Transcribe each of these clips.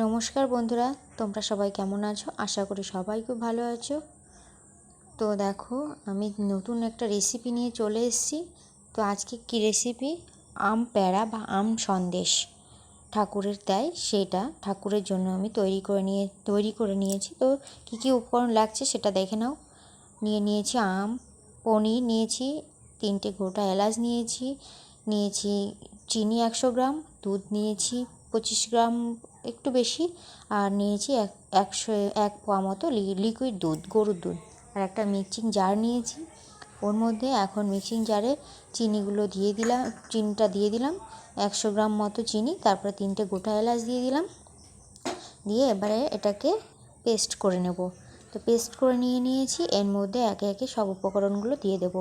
নমস্কার বন্ধুরা, তোমরা সবাই কেমন আছো? আশা করি সবাই খুব ভালো আছো। তো দেখো, আমি নতুন একটা রেসিপি নিয়ে চলে এসেছি। তো আজকে কি রেসিপি? আম প্যাড়া বা আম সন্দেশ ঠাকুরের দেয়, সেটা ঠাকুরের জন্য আমি তৈরি করে নিয়েছি। তো কী কী উপকরণ লাগছে সেটা দেখে নাও। নিয়েছি আম, পনির নিয়েছি, 3টে গোটা এলাচ নিয়েছি চিনি 100 গ্রাম, দুধ নিয়েছি 25 গ্রাম, একটু বেশি, আর নিয়েছি 1 পোয়া মতো লিকুইড দুধ, গরুর দুধ, আর একটা মিক্সিং জার নিয়েছি। ওর মধ্যে এখন মিক্সিং জারে চিনিটা দিয়ে দিলাম 100 গ্রাম মতো চিনি, তারপরে 3টে গোটা এলাচ দিয়ে দিলাম, দিয়ে এবারে এটাকে পেস্ট করে নেব। তো পেস্ট করে নিয়েছি। এর মধ্যে একে একে সব উপকরণগুলো দিয়ে দেব।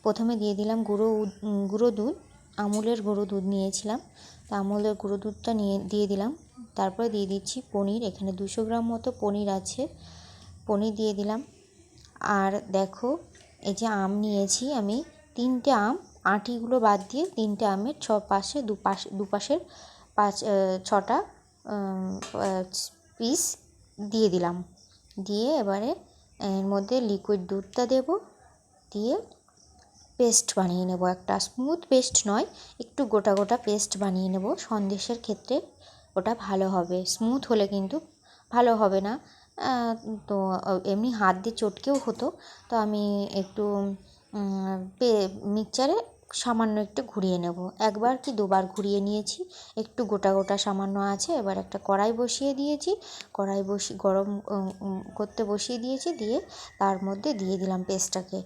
প্রথমে দিয়ে দিলাম গুঁড়ো দুধ, আমুলের গুঁড়ো দুধ নিয়েছিলাম, তো আমুলের গুঁড়ো দুধটা দিয়ে দিলাম। তারপরে দিয়ে দিচ্ছি পনির, এখানে 200 গ্রাম মতো পনির আছে, পনির দিয়ে দিলাম। আর দেখো, এই যে আম নিয়েছি আমি 3টে আম, আঁটিগুলো বাদ দিয়ে 3টে আমের দুপাশের 6টা পিস দিয়ে দিলাম। দিয়ে এবারে এর মধ্যে লিকুইড দুধটা দেব, দিয়ে পেস্ট বানিয়ে নেব। একটা স্মুথ পেস্ট নয়, একটু গোটা গোটা পেস্ট বানিয়ে নেব। সন্দেশের ক্ষেত্রে ওটা ভালো হবে, স্মুথ হলে কিন্তু ভালো হবে না। তো এমনি হাত দিয়ে চটকেও হতো, তো আমি একটু মিক্সচারে সামান্য একটু ঘুরিয়ে নেব। একবার কি দুবার ঘুরিয়ে নিয়েছি, একটু গোটা গোটা সামান্য আছে। এবার একটা কড়াই বসিয়ে দিয়েছি, গরম করতে বসিয়ে দিয়েছি, দিয়ে তার মধ্যে দিয়ে দিলাম পেস্টটাকে,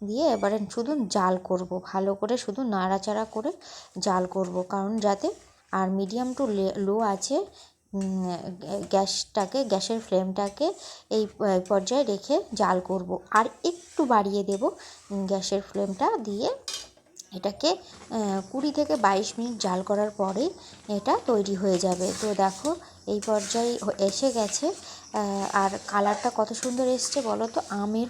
দিয়ে এবারে শুধু জাল করব, ভালো করে শুধু নাড়াচাড়া করে জাল করব, কারণ যাতে, আর মিডিয়াম টু লো আছে গ্যাসের ফ্লেমটাকে এই পর্যায়ে রেখে জাল করব। আর একটু বাড়িয়ে দেব গ্যাসের ফ্লেমটা, দিয়ে এটাকে 20 থেকে 22 মিনিট জাল করার পরেই এটা তৈরি হয়ে যাবে। তো দেখো, এই পর্যায়ে এসে গেছে। আর কালারটা কত সুন্দর এসছে বলো তো। আমের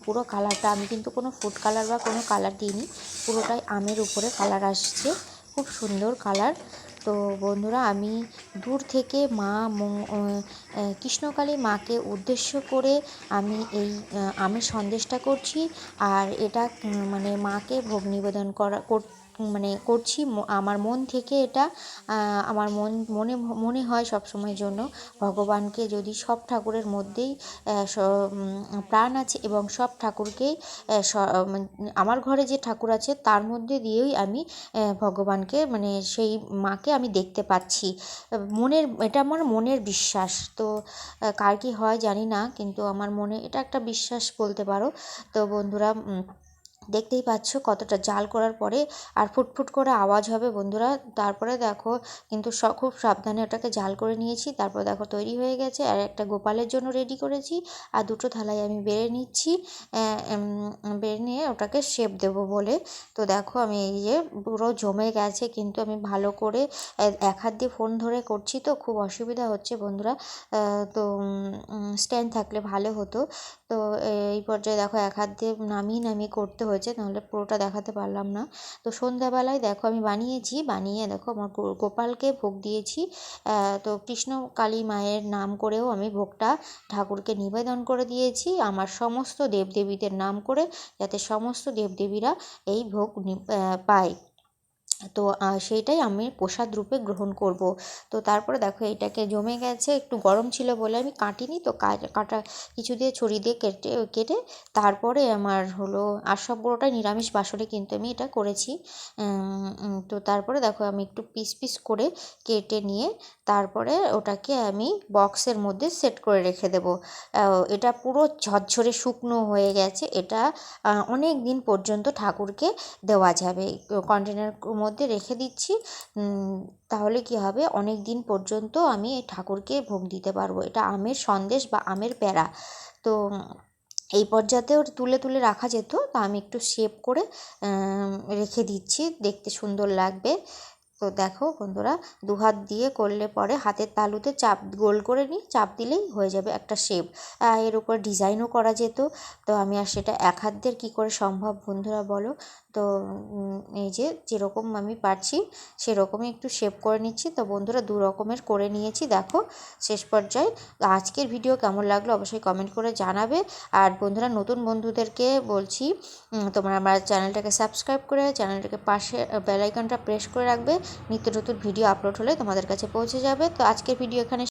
পুরো কালারটা, আমি কিন্তু কোনো ফুড কালার বা কোনো কালার দিইনি, পুরোটাই আমের উপরে কালার আসছে, খুব সুন্দর কালার। তো বন্ধুরা, আমি দূর থেকে কৃষ্ণকালী মাকে উদ্দেশ্য করে আমি এই আমের সন্দেশটা করছি। আর এটা মানে মাকে ভোগ নিবেদন করছি আমার মন থেকে। এটা আমার মনে হয় সবসময়ের জন্য, ভগবানকে যদি সব ঠাকুরের মধ্যেই প্রাণ আছে, এবং সব ঠাকুরকেই আমার ঘরে যে ঠাকুর আছে তার মধ্যে দিয়েই আমি ভগবানকে, মানে সেই মাকে আমি দেখতে পাচ্ছি। এটা আমার মনের বিশ্বাস। তো কার কী হয় জানি না, কিন্তু আমার মনে এটা একটা বিশ্বাস বলতে পারো। তো বন্ধুরা, দেখতেই পাচ্ছ কতটা জাল করার পরে আর ফুটফুট করে আওয়াজ হবে বন্ধুরা। তারপরে দেখো, কিন্তু খুব সাবধানে ওটাকে জাল করে নিয়েছি। তারপর দেখো তৈরি হয়ে গেছে। আর একটা গোপালের জন্য রেডি করেছি, আর 2টো থালায় আমি বেড়ে নিচ্ছি, বেড়ে নিয়ে ওটাকে শেপ দেবো বলে। তো দেখো, আমি এই যে পুরো জমে গেছে, কিন্তু আমি ভালো করে এক হাত দিয়ে ফোন ধরে করছি, তো খুব অসুবিধা হচ্ছে বন্ধুরা। তো স্ট্যান্ড থাকলে ভালো হতো। তো এই পর্যায়ে দেখো, এক হাত দিয়ে নামিয়ে করতে হয়েছে, নাহলে পুরোটা দেখাতে পারলাম না। তো সন্ধ্যাবেলায় দেখো আমি বানিয়ে দেখো আমার গোপালকে ভোগ দিয়েছি। তো কৃষ্ণ কালী মায়ের নাম করেও আমি ভোগটা ঠাকুরকে নিবেদন করে দিয়েছি, আমার সমস্ত দেবদেবীদের নাম করে, যাতে সমস্ত দেবদেবীরা এই ভোগ পায়। তো সেইটাই আমি প্রসাদ রূপে গ্রহণ করব। তো তারপরে দেখো, এটাকে জমে গেছে, একটু গরম ছিল বলে আমি কাটিনি, তো কাটা কিছু দিয়ে ছড়ি দিয়ে কেটে তারপরে আমার হলো। আর সবগুলোটাই নিরামিষ বাসরে কিন্তু আমি এটা করেছি। তো তারপরে দেখো, আমি একটু পিস পিস করে কেটে নিয়ে তারপরে ওটাকে আমি বক্সের মধ্যে সেট করে রেখে দেবো। এটা পুরো ঝরঝরে শুকনো হয়ে গেছে, এটা অনেক দিন পর্যন্ত ঠাকুরকে দেওয়া যাবে। কন্টেনার মধ্যে রেখে দিচ্ছি, তাহলে কি হবে, অনেক দিন পর্যন্ত আমি এই ঠাকুরকে ভোগ দিতে পারবো। এটা আমের সন্দেশ বা আমের প্যাড়া। তো এই পর্যায়েও তুলে তুলে রাখা যেত, তা আমি একটু শেপ করে রেখে দিচ্ছি, দেখতে সুন্দর লাগবে। তো দেখো বন্ধুরা, দু হাত দিয়ে করলে পরে হাতের তালুতে চাপ গোল করে নিই, চাপ দিলেই হয়ে যাবে একটা শেপ। এর উপর ডিজাইনও করা যেত, তো আমি আর সেটা এক হাত দিয়ে কী করে সম্ভব বন্ধুরা বলো। তো এই যে যেরকম আমি পারছি সেরকমই একটু শেপ করে নিচ্ছি। তো বন্ধুরা দু রকমের করে নিয়েছি দেখো শেষ পর্যায়ে। আজকের ভিডিও কেমন লাগলো অবশ্যই কমেন্ট করে জানাবে। আর বন্ধুরা নতুন বন্ধুদেরকে বলছি, তোমরা আমার চ্যানেলটাকে সাবস্ক্রাইব করে চ্যানেলটাকে পাশে বেল আইকনটা প্রেস করে রাখবে। নিত্য নতুন ভিডিও আপলোড হলে তোমাদের কাছে পৌঁছে যাবে। তো আজকের ভিডিও এখানে